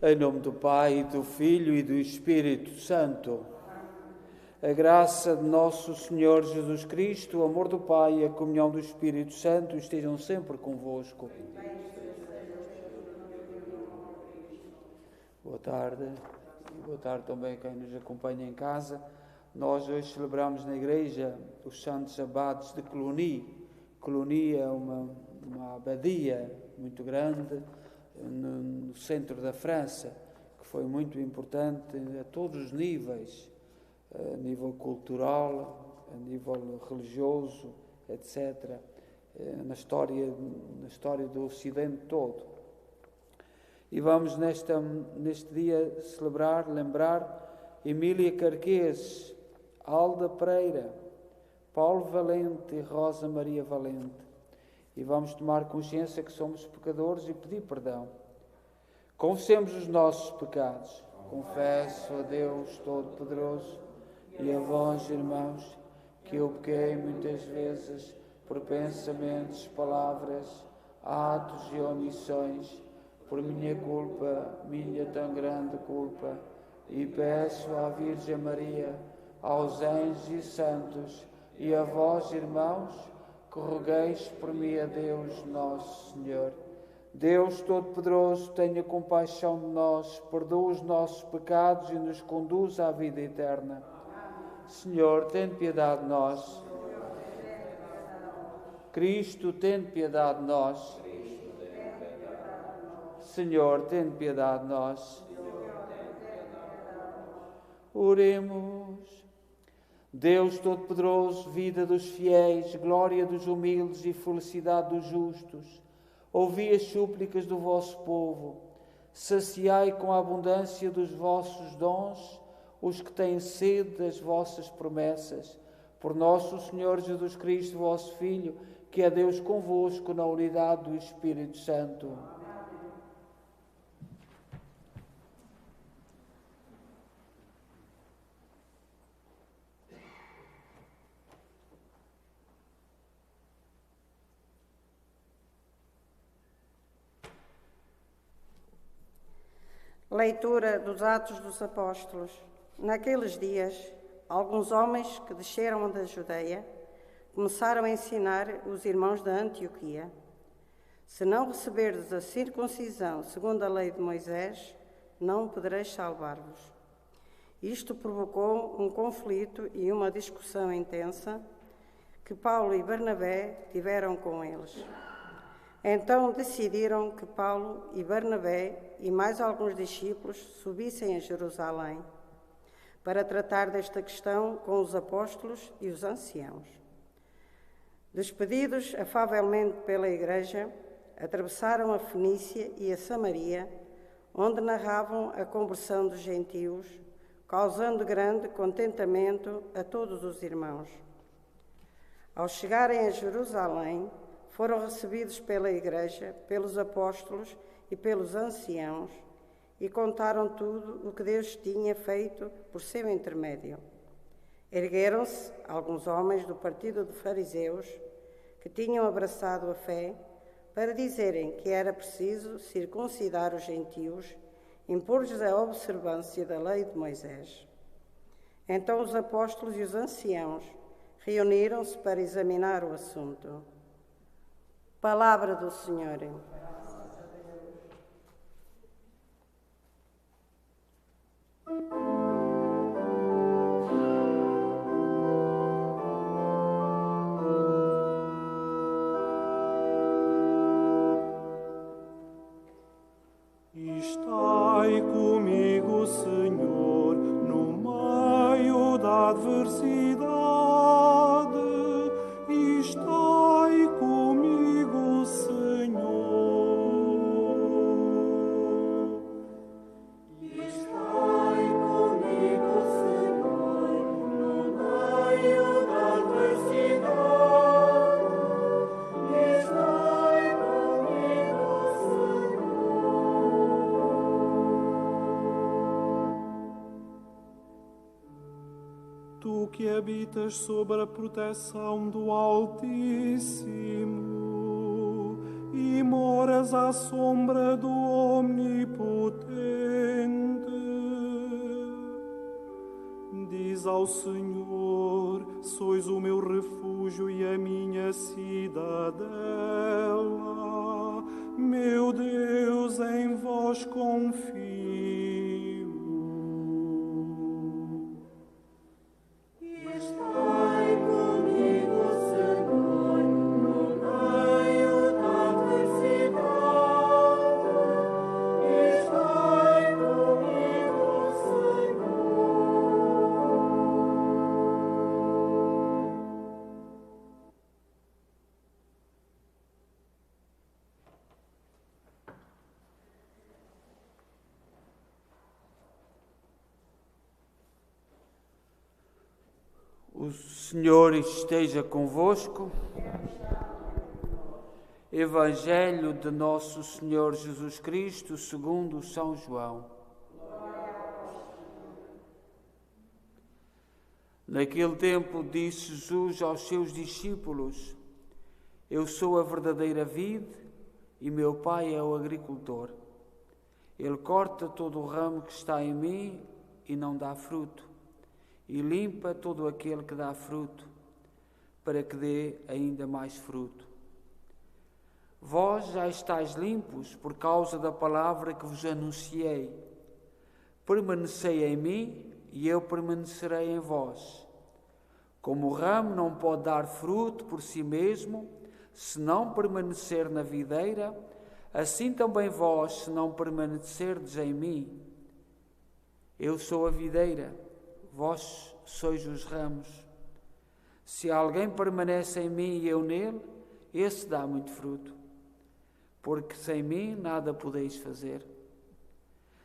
Em nome do Pai, do Filho e do Espírito Santo. A graça de nosso Senhor Jesus Cristo, o amor do Pai e a comunhão do Espírito Santo estejam sempre convosco. Boa tarde. E boa tarde também a quem nos acompanha em casa. Nós hoje celebramos na igreja os Santos Abades de Cluny. Cluny é uma abadia muito grande no centro da França, que foi muito importante a todos os níveis, a nível cultural, a nível religioso, etc., na história do Ocidente todo. E vamos neste dia lembrar Emília Carquês, Alda Pereira, Paulo Valente e Rosa Maria Valente. E vamos tomar consciência que somos pecadores e pedir perdão. Confessemos os nossos pecados. Confesso a Deus Todo-Poderoso e a vós, irmãos, que eu pequei muitas vezes por pensamentos, palavras, atos e omissões, por minha culpa, minha tão grande culpa, e peço à Virgem Maria, aos anjos e santos, e a vós, irmãos, que rogueis por mim a Deus nosso Senhor. Deus Todo-Poderoso, tenha compaixão de nós, perdoa os nossos pecados e nos conduz à vida eterna. Senhor, tem piedade de nós. Cristo, tem piedade de nós. Senhor, tem piedade de nós. Oremos. Deus Todo-Poderoso, vida dos fiéis, glória dos humildes e felicidade dos justos, ouvi as súplicas do vosso povo, saciai com a abundância dos vossos dons os que têm sede das vossas promessas. Por nosso Senhor Jesus Cristo, vosso Filho, que é Deus convosco na unidade do Espírito Santo. Leitura dos Atos dos Apóstolos. Naqueles dias, alguns homens que desceram da Judeia começaram a ensinar os irmãos da Antioquia: se não receberdes a circuncisão segundo a lei de Moisés, não podereis salvar-vos. Isto provocou um conflito e uma discussão intensa que Paulo e Barnabé tiveram com eles. Então decidiram que Paulo e Barnabé e mais alguns discípulos subissem a Jerusalém para tratar desta questão com os apóstolos e os anciãos. Despedidos afavelmente pela igreja, atravessaram a Fenícia e a Samaria, onde narravam a conversão dos gentios, causando grande contentamento a todos os irmãos. Ao chegarem a Jerusalém, foram recebidos pela igreja, pelos apóstolos e pelos anciãos, e contaram tudo o que Deus tinha feito por seu intermédio. Ergueram-se alguns homens do partido de fariseus, que tinham abraçado a fé, para dizerem que era preciso circuncidar os gentios, impor-lhes a observância da lei de Moisés. Então os apóstolos e os anciãos reuniram-se para examinar o assunto. Palavra do Senhor. Estai comigo, Senhor, no meio da adversidade. Estai comigo, Senhor. Estai comigo, Senhor, no meio da adversidade. Estai comigo, Senhor. Tu que habitas sob a proteção do Altíssimo e moras moras à sombra do Omnipotente. Diz ao Senhor: sois o meu refúgio e a minha cidadela. Meu Deus, em vós confio. O Senhor esteja convosco. Evangelho de Nosso Senhor Jesus Cristo segundo São João. Naquele tempo disse Jesus aos seus discípulos: eu sou a verdadeira vide e meu Pai é o agricultor. Ele corta todo o ramo que está em mim e não dá fruto, e limpa todo aquele que dá fruto, para que dê ainda mais fruto. Vós já estáis limpos por causa da palavra que vos anunciei. Permanecei em mim e eu permanecerei em vós. Como o ramo não pode dar fruto por si mesmo, se não permanecer na videira, assim também vós, se não permanecerdes em mim. Eu sou a videira, vós sois os ramos. Se alguém permanece em mim e eu nele, esse dá muito fruto, porque sem mim nada podeis fazer.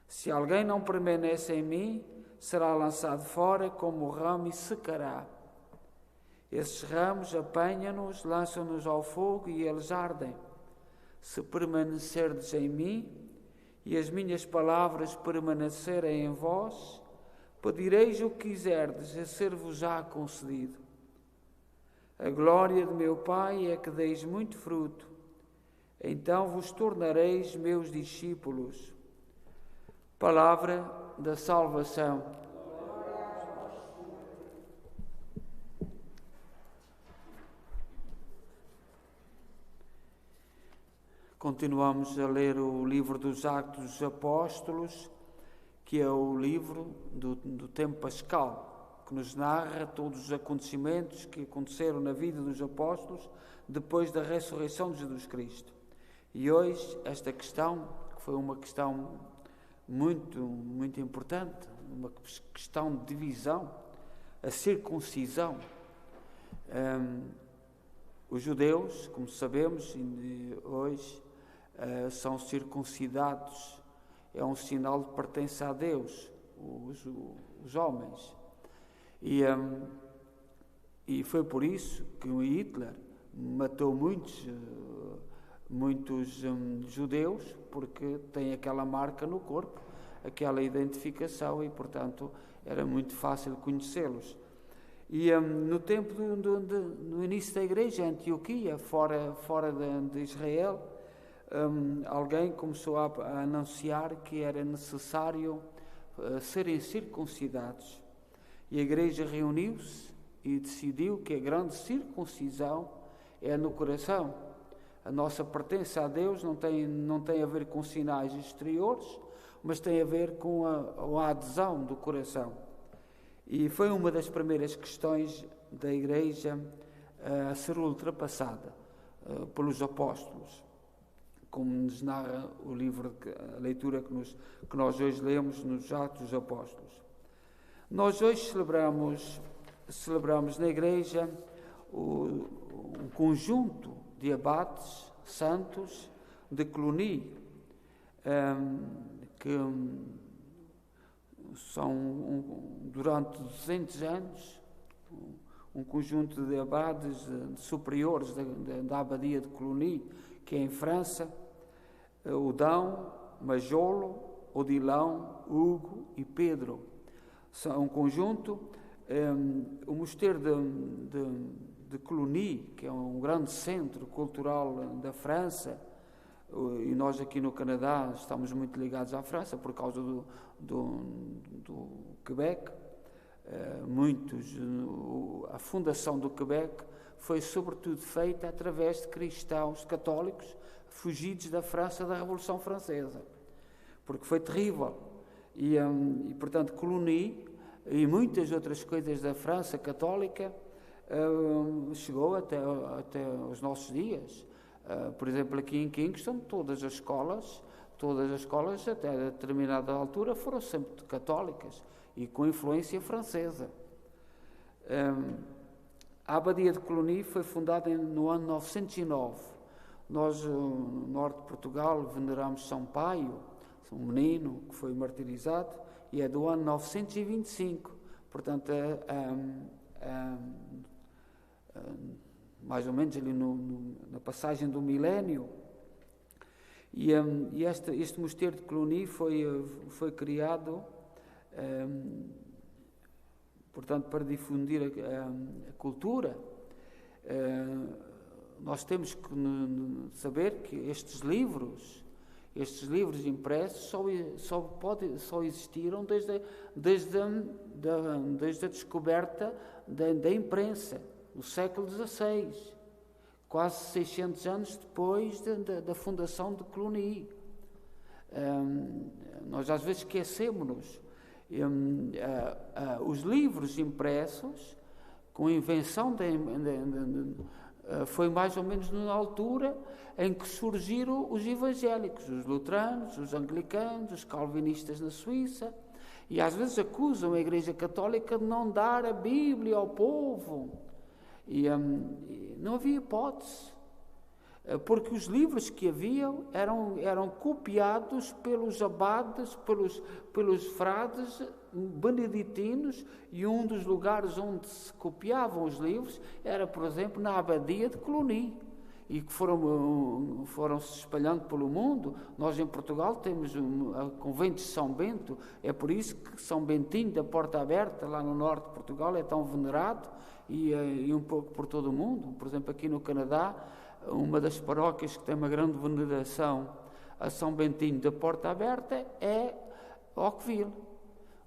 Se alguém não permanece em mim, será lançado fora como o ramo e secará. Esses ramos apanham-nos, lançam-nos ao fogo e eles ardem. Se permanecerdes em mim e as minhas palavras permanecerem em vós, pedireis o que quiserdes, a ser-vos-á concedido. A glória de meu Pai é que deis muito fruto, então vos tornareis meus discípulos. Palavra da salvação. Continuamos a ler o livro dos Atos dos Apóstolos, que é o livro do tempo pascal, que nos narra todos os acontecimentos que aconteceram na vida dos apóstolos depois da ressurreição de Jesus Cristo. E hoje esta questão, que foi uma questão muito, muito importante, uma questão de divisão, a circuncisão. Os judeus, como sabemos, hoje são circuncidados. É um sinal de pertença a Deus, os homens. E foi por isso que o Hitler matou muitos judeus, porque tem aquela marca no corpo, aquela identificação, e, portanto, era muito fácil conhecê-los. E no tempo no início da igreja, em Antioquia, fora de Israel, alguém começou a anunciar que era necessário serem circuncidados. E a igreja reuniu-se e decidiu que a grande circuncisão é no coração. A nossa pertença a Deus não tem a ver com sinais exteriores, mas tem a ver com a adesão do coração. E foi uma das primeiras questões da igreja a ser ultrapassada pelos apóstolos, como nos narra o livro, a leitura que nós hoje lemos nos Atos dos Apóstolos. Nós hoje celebramos na igreja um conjunto de abates santos de Cluny, que são, durante 200 anos, um conjunto de abades superiores da abadia de Cluny, que é em França, Odão, Majolo, Odilão, Hugo e Pedro. São um conjunto. O mosteiro de Cluny, que é um grande centro cultural da França, e nós aqui no Canadá estamos muito ligados à França por causa do Quebec. A fundação do Quebec foi sobretudo feita através de cristãos católicos fugidos da França da Revolução Francesa, porque foi terrível. E portanto, Cluny e muitas outras coisas da França católica chegou até os nossos dias. Por exemplo, aqui em Kingston, todas as escolas até a determinada altura foram sempre católicas e com influência francesa. A Abadia de Cluny foi fundada no ano 909. Nós, no norte de Portugal, veneramos São Paio, um menino que foi martirizado, e é do ano 925. Portanto, mais ou menos ali na passagem do milénio. E este mosteiro de Cluny foi criado, portanto, para difundir a cultura. Nós temos que saber que estes livros impressos só existiram desde a descoberta da imprensa, no século XVI, quase 600 anos depois da fundação de Cluny. Nós às vezes esquecemos-nos. Os livros impressos, com a invenção foi mais ou menos na altura em que surgiram os evangélicos, os luteranos, os anglicanos, os calvinistas na Suíça, e às vezes acusam a Igreja Católica de não dar a Bíblia ao povo. E não havia hipótese, porque os livros que haviam eram copiados pelos abades, pelos frades beneditinos, e um dos lugares onde se copiavam os livros era, por exemplo, na Abadia de Cluny, e que foram se espalhando pelo mundo. Nós em Portugal temos o convento de São Bento, é por isso que São Bentinho da Porta Aberta, lá no norte de Portugal, é tão venerado, e um pouco por todo o mundo. Por exemplo, aqui no Canadá, uma das paróquias que tem uma grande veneração a São Bentinho da Porta Aberta é Oakville.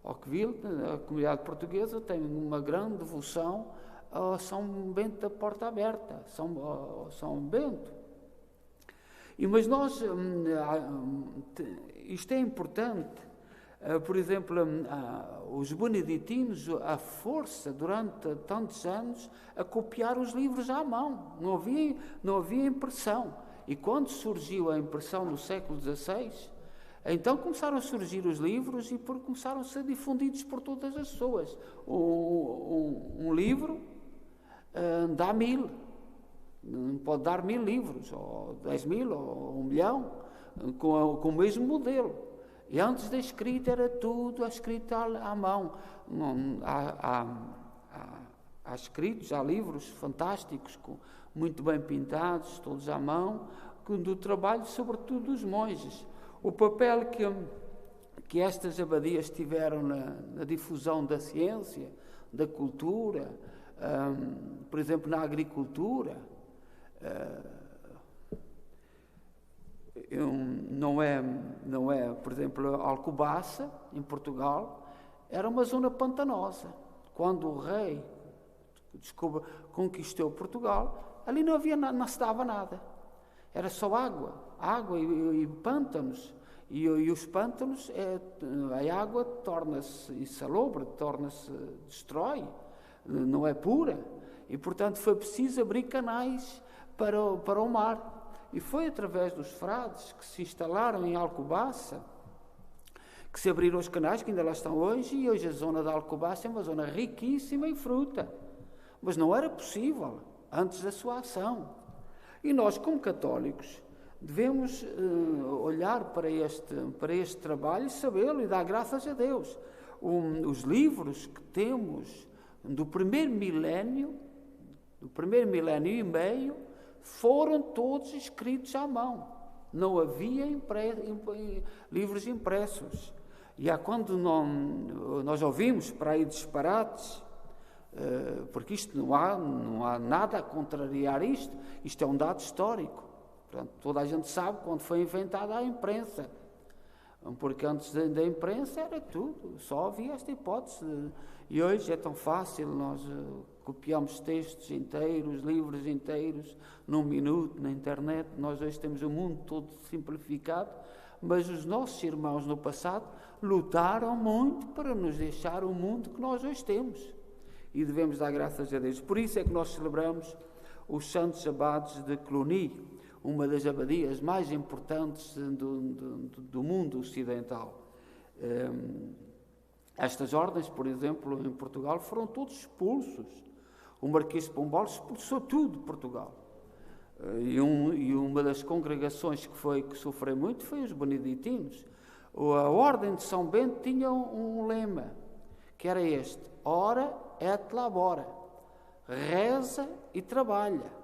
Oakville, a comunidade portuguesa, tem uma grande devoção a São Bento da Porta Aberta, São Bento. Mas nós, isto é importante. Por exemplo, os beneditinos, a força durante tantos anos a copiar os livros à mão, não havia impressão. E quando surgiu a impressão no século XVI, então começaram a surgir os livros e começaram a ser difundidos por todas as pessoas. Um livro dá 1000, pode dar 1000 livros, ou 10.000, ou 1 milhão, com o mesmo modelo. E antes da escrita era tudo escrito à mão. Há escritos, há livros fantásticos, muito bem pintados, todos à mão, do trabalho sobretudo dos monges. O papel que estas abadias tiveram na difusão da ciência, da cultura, por exemplo, na agricultura, não é, por exemplo, Alcobaça, em Portugal, era uma zona pantanosa. Quando o rei conquistou Portugal, ali não se dava nada. Era só água e pântanos. E os pântanos, a água torna-se insalubre, destrói, não é pura. E, portanto, foi preciso abrir canais para o mar. E foi através dos frades que se instalaram em Alcobaça que se abriram os canais, que ainda lá estão hoje, e hoje a zona da Alcobaça é uma zona riquíssima em fruta. Mas não era possível antes da sua ação. E nós, como católicos, devemos olhar para este trabalho e sabê-lo e dar graças a Deus. Os livros que temos do primeiro milénio e meio, foram todos escritos à mão. Não havia livros impressos. E há quando nós ouvimos para aí disparates, porque isto não há nada a contrariar isto é um dado histórico. Portanto, toda a gente sabe quando foi inventada a imprensa. Porque antes da imprensa era tudo, só havia esta hipótese. E hoje é tão fácil, nós copiamos textos inteiros, livros inteiros, num minuto, na internet. Nós hoje temos o mundo todo simplificado, mas os nossos irmãos no passado lutaram muito para nos deixar o mundo que nós hoje temos. E devemos dar graças a Deus. Por isso é que nós celebramos os Santos Abades de Cluny, uma das abadias mais importantes do mundo ocidental. Estas ordens, por exemplo, em Portugal, foram todos expulsos. O Marquês de Pombal expulsou tudo de Portugal. E uma das congregações que sofreu muito foi os beneditinos. A Ordem de São Bento tinha um lema, que era este: ora et labora, reza e trabalha.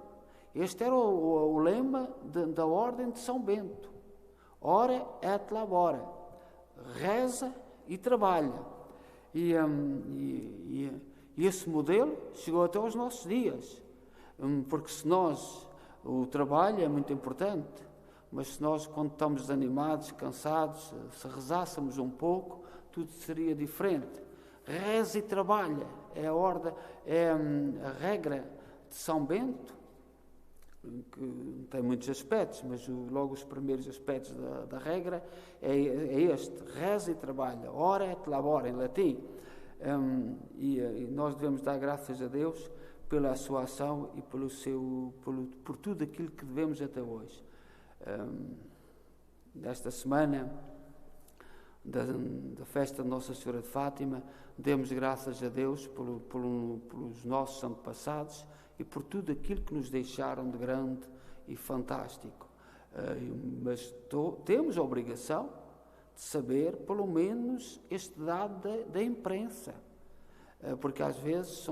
Este era o lema da Ordem de São Bento. Ora et labora, reza e trabalha. E esse modelo chegou até aos nossos dias. Porque o trabalho é muito importante, mas se nós, quando estamos desanimados, cansados, se rezássemos um pouco, tudo seria diferente. Reza e trabalha, é a regra de São Bento, que tem muitos aspectos, mas logo os primeiros aspectos da regra é este: reza e trabalha, ora et labora, em latim. E nós devemos dar graças a Deus pela sua ação e por tudo aquilo que devemos até hoje. Desta semana da festa de Nossa Senhora de Fátima, demos graças a Deus pelos nossos antepassados e por tudo aquilo que nos deixaram de grande e fantástico. Mas temos a obrigação de saber, pelo menos, este dado da imprensa. Porque às vezes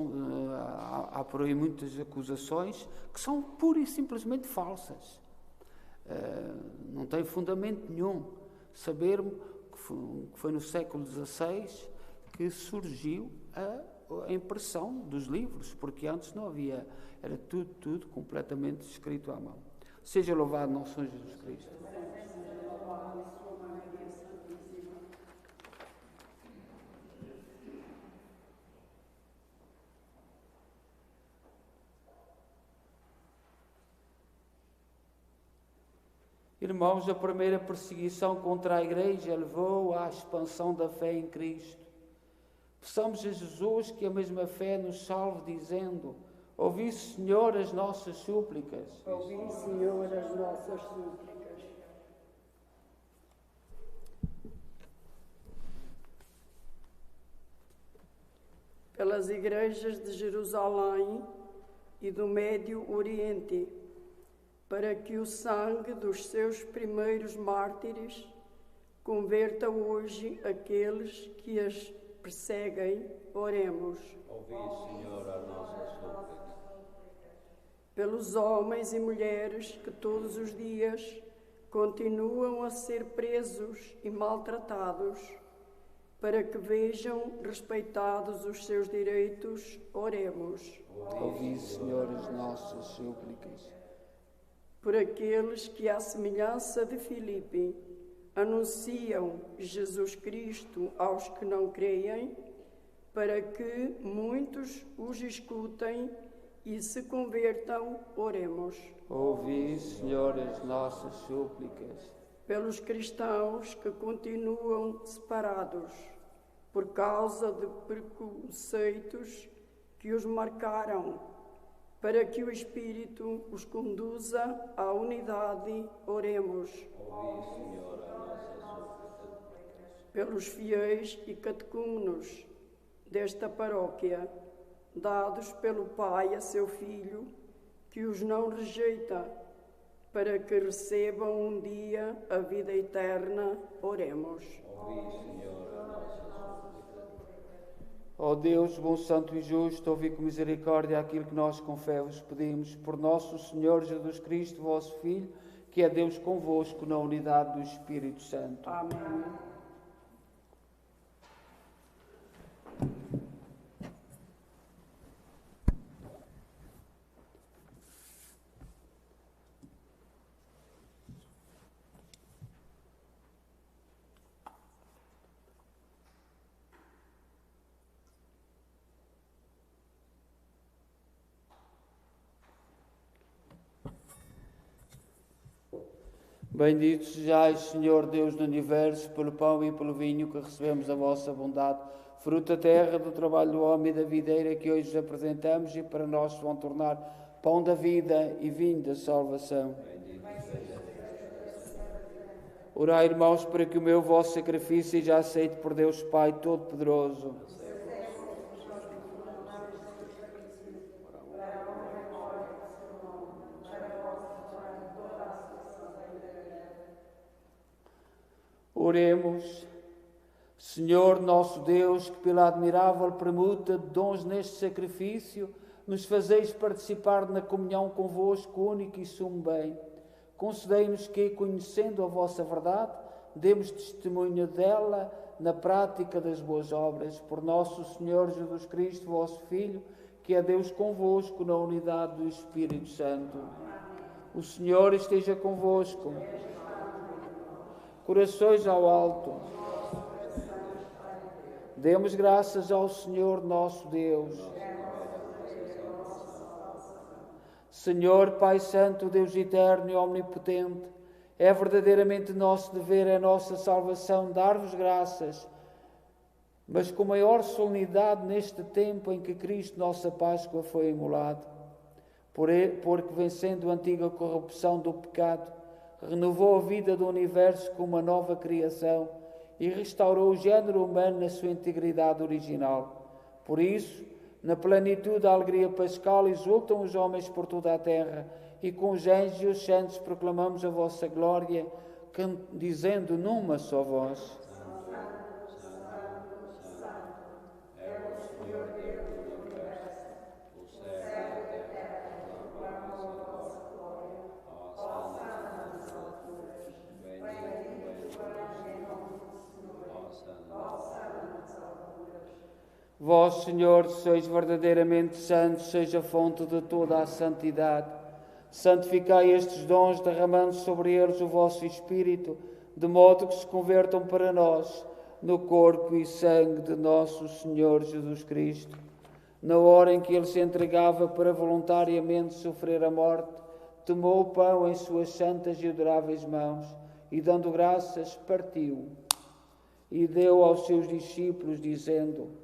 há por aí muitas acusações que são pura e simplesmente falsas. Não tem fundamento nenhum. Sabermos que foi no século XVI que surgiu a impressão dos livros, porque antes não havia, era tudo completamente escrito à mão. Seja louvado nosso Senhor Jesus Cristo. Irmãos, a primeira perseguição contra a Igreja levou à expansão da fé em Cristo. Peçamos a Jesus que a mesma fé nos salve, dizendo: ouvi, Senhor, as nossas súplicas. Ouvi, Senhor, as nossas súplicas. Pelas igrejas de Jerusalém e do Médio Oriente, para que o sangue dos seus primeiros mártires converta hoje aqueles que as perseguem, oremos. Ouvi, Senhor, as nossas súplicas. Pelos homens e mulheres que todos os dias continuam a ser presos e maltratados, para que vejam respeitados os seus direitos, oremos. Ouvi, Senhor, as nossas súplicas. Por aqueles que, à semelhança de Filipe, anunciam Jesus Cristo aos que não creem, para que muitos os escutem e se convertam, oremos. Ouvi, Senhor, as nossas súplicas. Pelos cristãos que continuam separados por causa de preconceitos que os marcaram, para que o Espírito os conduza à unidade, oremos. Ouvi, Senhor, as nossas súplicas. Pelos fiéis e catecúmenos desta paróquia, dados pelo Pai a seu Filho, que os não rejeita, para que recebam um dia a vida eterna, oremos. Ouvi, Senhor, as nossas súplicas. Ó Deus, bom, santo e justo, ouvi com misericórdia aquilo que nós com fé vos pedimos, por nosso Senhor Jesus Cristo, vosso Filho, que é Deus convosco na unidade do Espírito Santo. Amém. Bendito sejais, Senhor Deus do Universo, pelo pão e pelo vinho que recebemos da vossa bondade, fruto da terra, do trabalho do homem e da videira que hoje vos apresentamos e para nós se vão tornar pão da vida e vinho da salvação. Orai, irmãos, para que o meu vosso sacrifício seja aceito por Deus Pai Todo-Poderoso. Oremos. Senhor nosso Deus, que pela admirável permuta de dons neste sacrifício nos fazeis participar na comunhão convosco, único e sumo bem, concedei-nos que, conhecendo a vossa verdade, demos testemunho dela na prática das boas obras. Por nosso Senhor Jesus Cristo, vosso Filho, que é Deus convosco na unidade do Espírito Santo. O Senhor esteja convosco. Corações ao alto. Demos graças ao Senhor nosso Deus. Senhor, Pai Santo, Deus eterno e omnipotente, é verdadeiramente nosso dever, é nossa salvação dar-vos graças, mas com maior solenidade neste tempo em que Cristo, nossa Páscoa, foi imolado. Porque, vencendo a antiga corrupção do pecado, renovou a vida do universo com uma nova criação e restaurou o género humano na sua integridade original. Por isso, na plenitude da alegria pascal, exultam os homens por toda a terra, e com os anjos e os santos proclamamos a vossa glória, dizendo numa só voz: Vós, Senhor, sois verdadeiramente santos, seja a fonte de toda a santidade. Santificai estes dons, derramando sobre eles o vosso Espírito, de modo que se convertam para nós no corpo e sangue de nosso Senhor Jesus Cristo. Na hora em que ele se entregava para voluntariamente sofrer a morte, tomou o pão em suas santas e adoráveis mãos e, dando graças, partiu e deu aos seus discípulos, dizendo: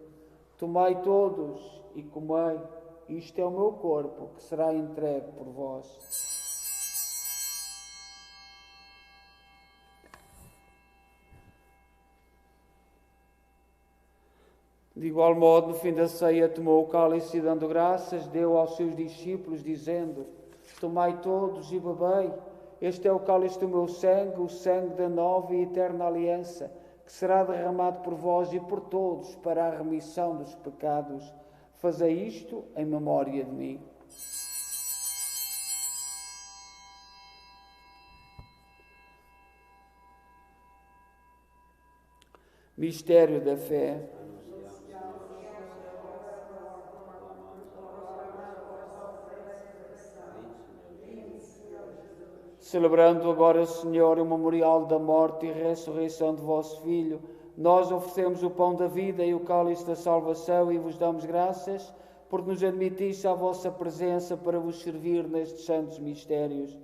Tomai todos e comei, isto é o meu corpo, que será entregue por vós. De igual modo, no fim da ceia, tomou o cálice e, dando graças, deu aos seus discípulos, dizendo: Tomai todos e bebei, este é o cálice do meu sangue, o sangue da nova e eterna aliança, que será derramado por vós e por todos para a remissão dos pecados. Fazei isto em memória de mim. Mistério da fé. Celebrando agora, Senhor, o memorial da morte e ressurreição de vosso Filho, nós oferecemos o pão da vida e o cálice da salvação e vos damos graças por nos admitisse à vossa presença para vos servir nestes santos mistérios.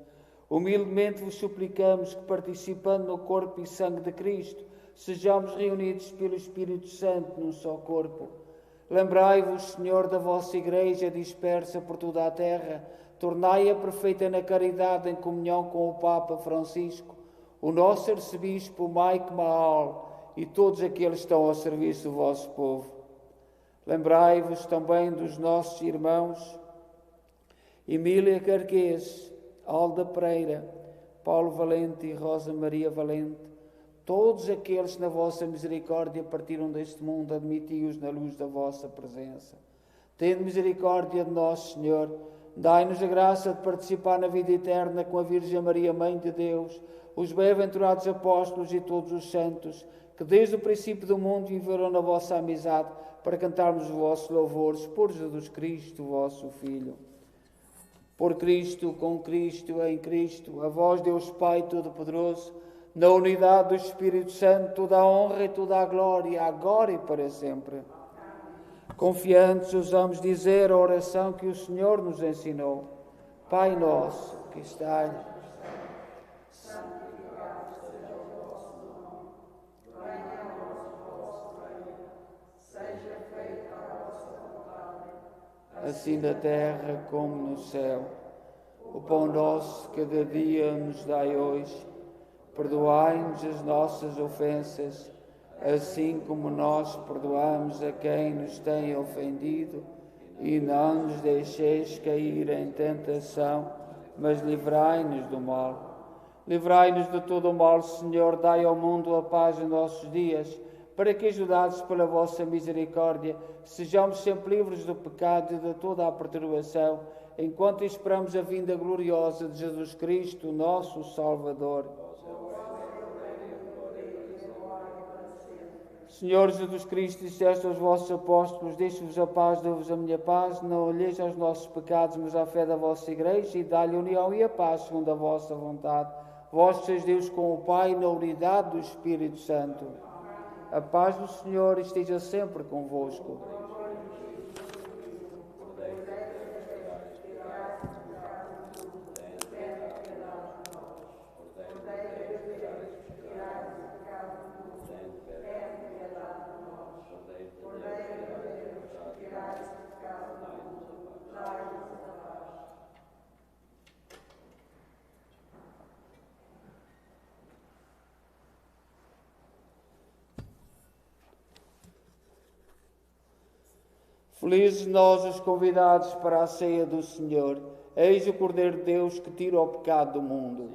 Humildemente vos suplicamos que, participando no corpo e sangue de Cristo, sejamos reunidos pelo Espírito Santo num só corpo. Lembrai-vos, Senhor, da vossa Igreja dispersa por toda a terra, tornai-a perfeita na caridade em comunhão com o Papa Francisco, o nosso arcebispo Mike Mahal e todos aqueles que estão ao serviço do vosso povo. Lembrai-vos também dos nossos irmãos Emília Carquês, Alda Pereira, Paulo Valente e Rosa Maria Valente, todos aqueles que na vossa misericórdia partiram deste mundo, admiti-os na luz da vossa presença. Tende misericórdia de nós, Senhor. Dai-nos a graça de participar na vida eterna com a Virgem Maria, Mãe de Deus, os bem-aventurados apóstolos e todos os santos, que desde o princípio do mundo viveram na vossa amizade, para cantarmos os vossos louvores por Jesus Cristo, vosso Filho. Por Cristo, com Cristo, em Cristo, a vós, Deus Pai Todo-Poderoso, na unidade do Espírito Santo, toda a honra e toda a glória, agora e para sempre. Confiantes, ousamos dizer a oração que o Senhor nos ensinou. Pai nosso, que estais... assim na terra como no céu. O pão nosso cada dia nos dai hoje. Perdoai-nos as nossas ofensas, assim como nós perdoamos a quem nos tem ofendido. E não nos deixeis cair em tentação, mas livrai-nos do mal. Livrai-nos de todo o mal, Senhor, dai ao mundo a paz em nossos dias, para que, ajudados pela vossa misericórdia, sejamos sempre livres do pecado e de toda a perturbação, enquanto esperamos a vinda gloriosa de Jesus Cristo, nosso Salvador. Senhor Jesus Cristo, disseste aos vossos apóstolos: deixo-vos a paz, dou-vos a minha paz, não olheis aos nossos pecados, mas à fé da vossa Igreja, e dá-lhe união e a paz segundo a vossa vontade. Vós sois Deus com o Pai, na unidade do Espírito Santo. A paz do Senhor esteja sempre convosco. Felizes nós os convidados para a ceia do Senhor. Eis o Cordeiro de Deus que tira o pecado do mundo.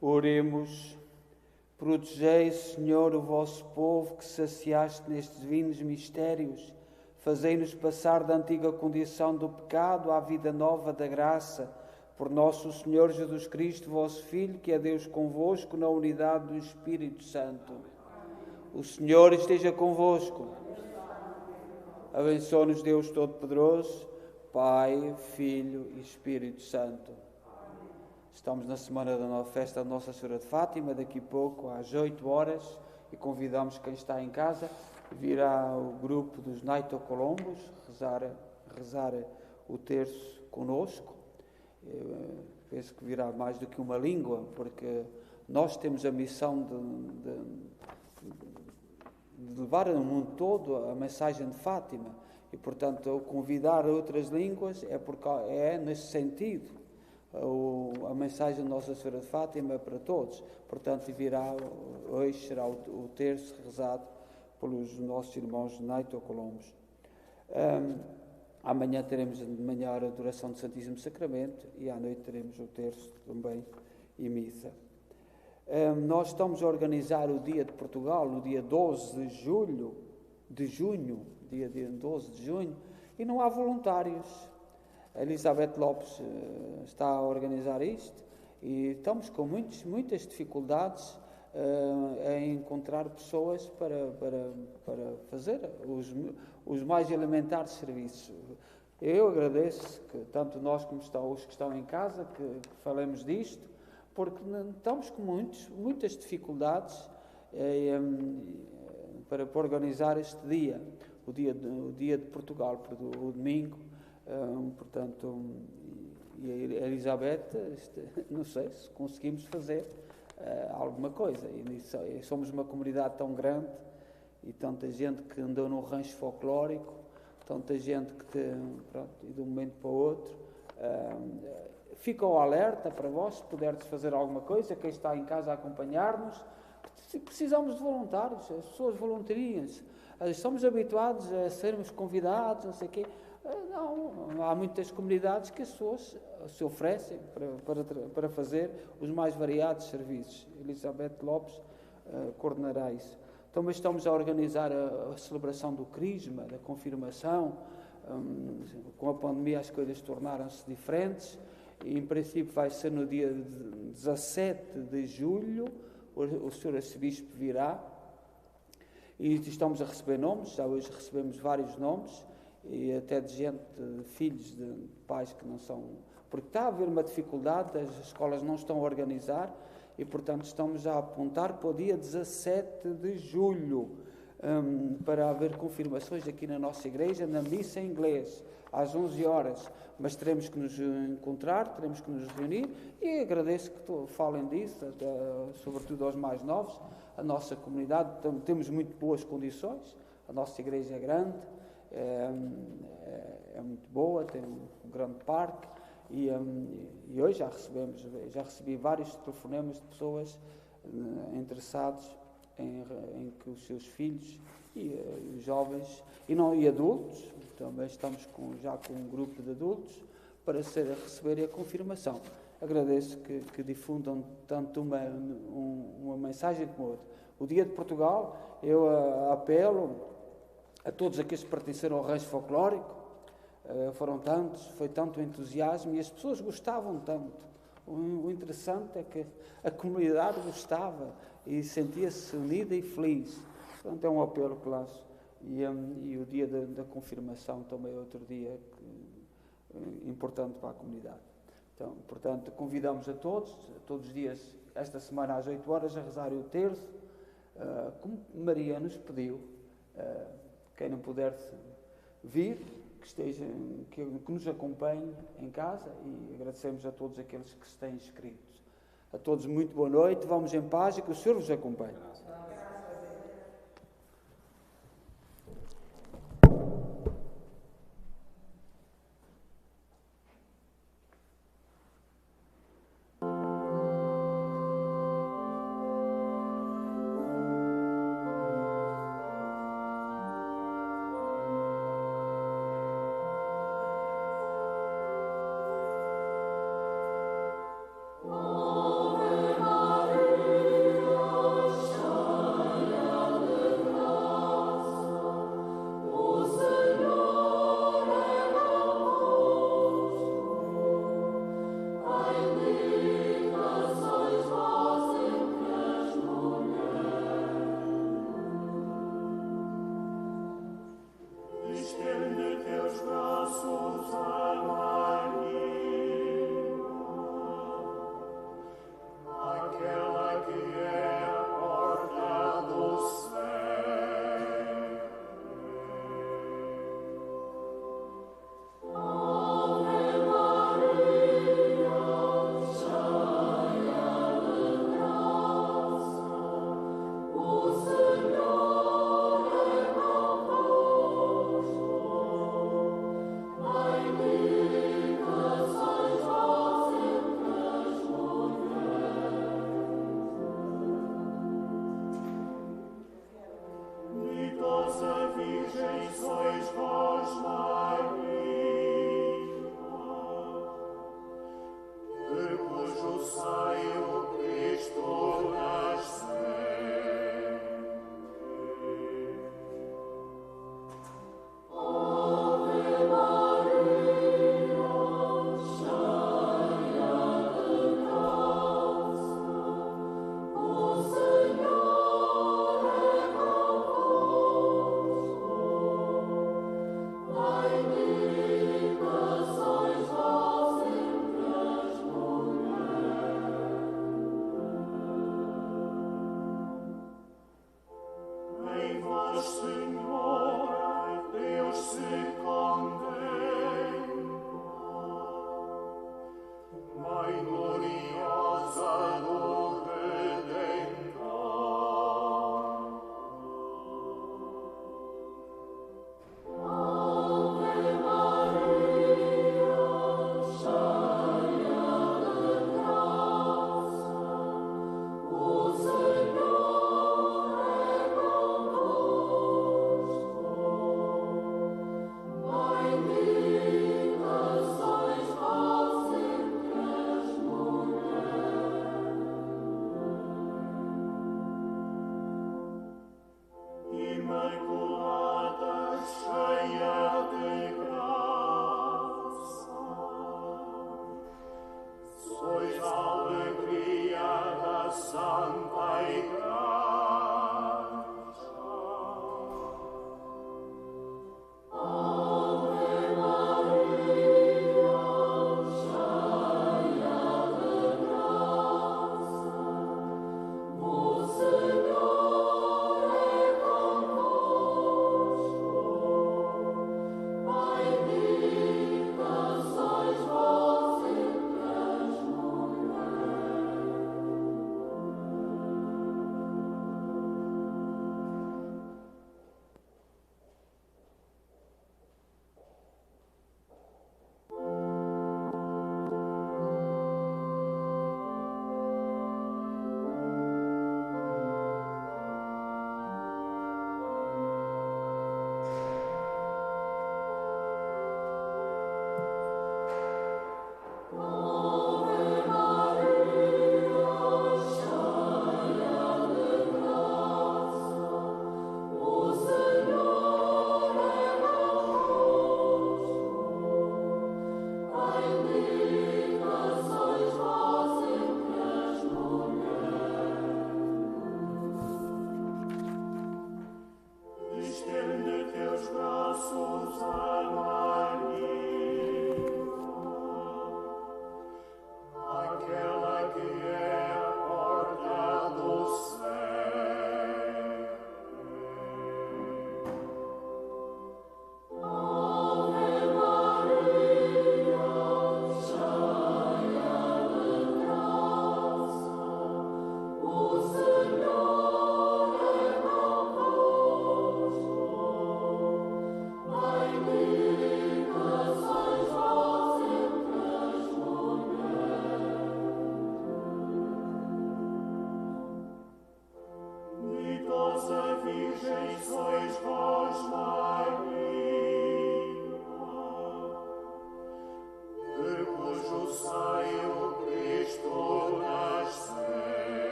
Oremos. Protegei, Senhor, o vosso povo que saciaste nestes divinos mistérios. Fazei-nos passar da antiga condição do pecado à vida nova da graça. Por nosso Senhor Jesus Cristo, vosso Filho, que é Deus convosco na unidade do Espírito Santo. O Senhor esteja convosco. Abençoe-nos Deus Todo-Poderoso, Pai, Filho e Espírito Santo. Estamos na semana da festa de Nossa Senhora de Fátima, daqui a pouco, às 8 horas, e convidamos quem está em casa, virá o grupo dos Naito Colombos, rezar o terço conosco. Eu penso que virá mais do que uma língua, porque nós temos a missão de levar ao mundo todo a mensagem de Fátima, e portanto ao convidar outras línguas é nesse sentido. A mensagem de Nossa Senhora de Fátima é para todos, portanto hoje será o terço rezado pelos nossos irmãos Naito Colombos. Amanhã teremos de manhã a adoração do Santíssimo Sacramento e à noite teremos o terço também e missa. Nós estamos a organizar o Dia de Portugal no dia 12 de junho, dia 12 de junho, e não há voluntários. A Elizabeth Lopes está a organizar isto e estamos com muitas dificuldades em encontrar pessoas para fazer os mais elementares serviços. Eu agradeço que tanto nós como os que estão em casa que falemos disto, porque estamos com muitas dificuldades para organizar este dia, o dia de Portugal, o domingo. Portanto, e a Elizabeth, não sei se conseguimos fazer alguma coisa. E somos uma comunidade tão grande e tanta gente que andou num rancho folclórico, tanta gente que, e de um momento para o outro. Fica o alerta para vós, se puderdes fazer alguma coisa, quem está em casa a acompanhar-nos. Precisamos de voluntários, as pessoas voluntariam-se. Estamos habituados a sermos convidados, não sei o quê. Não, há muitas comunidades que as pessoas se oferecem para fazer os mais variados serviços. Elizabeth Lopes coordenará isso. Também estamos a organizar a celebração do Crisma, da confirmação. Com a pandemia as coisas tornaram-se diferentes. E, em princípio vai ser no dia 17 de julho, o Sr. Arcebispo virá. E estamos a receber nomes, já hoje recebemos vários nomes, e até de gente, de filhos de pais que não são... Porque está a haver uma dificuldade, as escolas não estão a organizar, e portanto estamos a apontar para o dia 17 de julho, para haver confirmações aqui na nossa igreja, na missa em inglês, às 11 horas. Mas teremos que nos encontrar, teremos que nos reunir, e agradeço que falem disso, sobretudo aos mais novos. A nossa comunidade, temos muito boas condições, a nossa igreja é grande, é muito boa, tem um grande parque, e hoje já recebi vários telefonemas de pessoas interessados em que os seus filhos e jovens e adultos, também estamos já com um grupo de adultos para receberem a confirmação. Agradeço que difundam tanto uma mensagem como outra. O Dia de Portugal, eu apelo a todos aqueles que pertenceram ao rancho folclórico, foi tanto entusiasmo e as pessoas gostavam tanto. O interessante é que a comunidade gostava e sentia-se unida e feliz. Portanto, é um apelo que laço. E o dia da confirmação também é outro dia importante para a comunidade. Então, portanto, convidamos a todos os dias, esta semana às 8 horas, a rezar o terço, como Maria nos pediu. Quem não puder vir, que nos acompanhe em casa, e agradecemos a todos aqueles que se têm inscritos. A todos muito boa noite, vamos em paz e que o Senhor vos acompanhe. Ave Maria.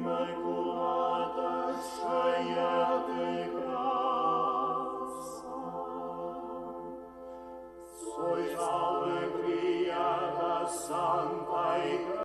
Imaculada, cheia de graça, sois a alegria da salvação.